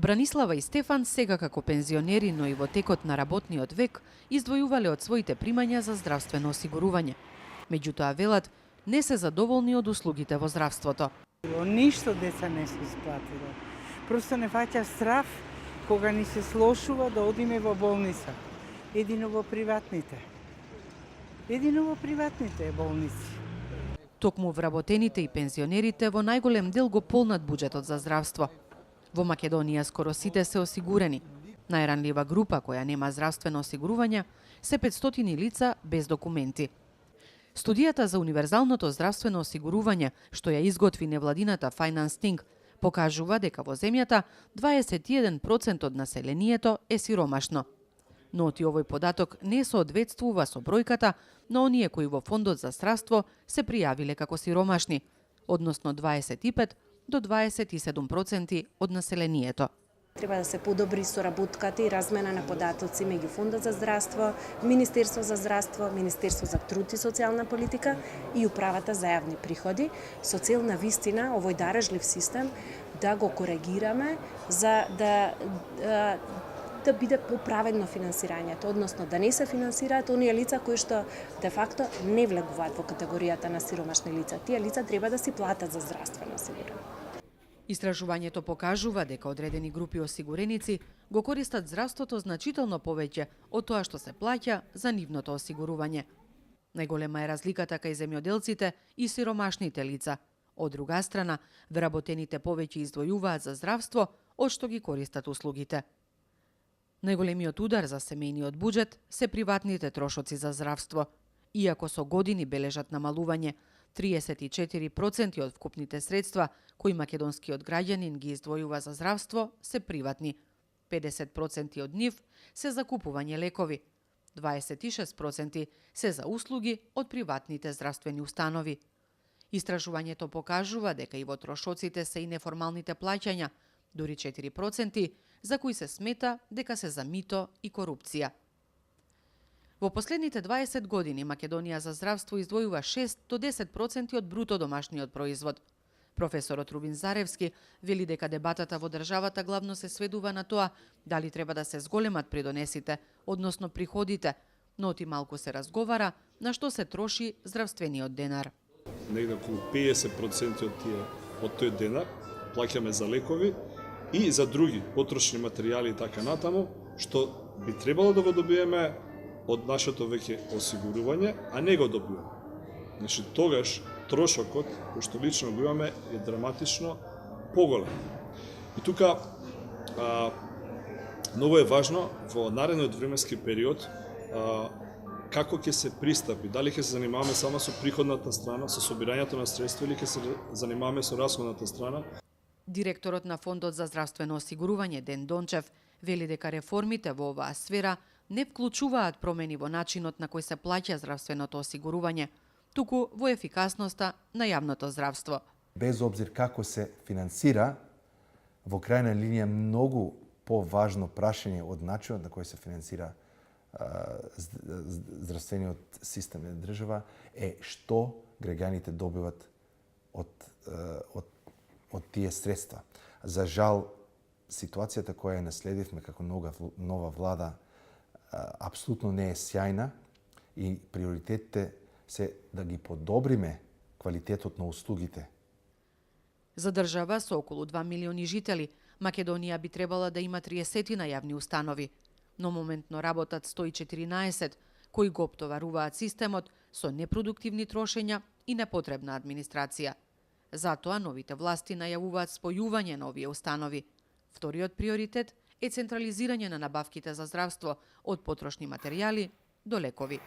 Бранислава и Стефан сега како пензионери, но и во текот на работниот век, издвојувале од своите примања за здравствено осигурување. Меѓутоа велат, не се задоволни од услугите во здравството. Ништо деца не се исплатило. Просто не фаќа страв кога ни се слошува да одиме во болница. Едино во приватните. Едино во приватните болници. Токму вработените и пензионерите во најголем дел го полнат буџетот за здравство. Во Македонија скоро сите се осигурени. Најранлива група која нема здравствено осигурување се 500 лица без документи. Студијата за универзалното здравствено осигурување, што ја изготви невладината Financing, покажува дека во земјата 21% од населението е сиромашно. Но оти овој податок не соодветствува со бројката на оние кои во фондот за здравство се пријавиле како сиромашни, односно 25 до 27% од населението. Треба да се подобри соработката и размена на податоци меѓу Фондот за здравство, Министерство за здравство, Министерство за труд и социјална политика и Управата за јавни приходи, со цел на вистина овој дарежлив систем да го коригираме за да биде поправедно финансирањето, односно да не се финансираат оние лица кои што де факто не влегуваат во категоријата на сиромашни лица. Тие лица треба да си платат за здравствено осигурување. Истражувањето покажува дека одредени групи осигуреници го користат здравството значително повеќе од тоа што се плаќа за нивното осигурување. Најголема е разликата кај земјоделците и сиромашните лица. Од друга страна, вработените повеќе издвојуваат за здравство од што ги користат услугите. Најголемиот удар за семејниот буџет се приватните трошоци за здравство. Иако со години бележат намалување, 34% од вкупните средства кои македонскиот граѓанин ги издвојува за здравство се приватни. 50% од нив се за купување лекови. 26% се за услуги од приватните здравствени установи. Истражувањето покажува дека и во трошоците се и неформалните плаќања, дури 4%, за кои се смета дека се за мито и корупција. Во последните 20 години Македонија за здравство издвојува 6 до 10% од бруто домашниот производ. Професорот Рубин Заревски вели дека дебатата во државата главно се сведува на тоа дали треба да се зголемат придонесите, односно приходите, но оти малку се разговара на што се троши здравствениот денар. Негде околу 50% од тој денар плаќаме за лекови и за други потрошни материјали и така натаму, што би требало да го добиеме од нашето веќе осигурување, а не го добиваме. Значи, тогаш трошокот, кој што лично го имаме, е драматично поголем. И тука многу е важно во наредниот временски период како ќе се пристапи, дали ќе се занимаваме само со приходната страна, со собирањето на средства или ќе се занимаваме со расходната страна. Директорот на Фондот за здравствено осигурување Ден Дончев вели дека реформите во оваа сфера не вклучуваат промени во начинот на кој се плаќа здравственото осигурување, туку во ефикасноста на јавното здравство. Без обзир како се финансира, во крајна линија многу поважно прашање од начинот на кој се финансира здравствениот систем на држава е што граѓаните добиват од тие средства. За жал, ситуацијата која ја наследивме како нова влада апсолутно не е сјајна и приоритетите се да ги подобриме квалитетот на услугите. За држава со околу 2 милиони жители, Македонија би требала да има 30 на јавни установи, но моментно работат 114, кои го оптоваруваат системот со непродуктивни трошења и непотребна администрација. Затоа новите власти најавуваат спојување на овие установи. Вториот приоритет е централизирање на набавките за здравство од потрошни материјали до лекови.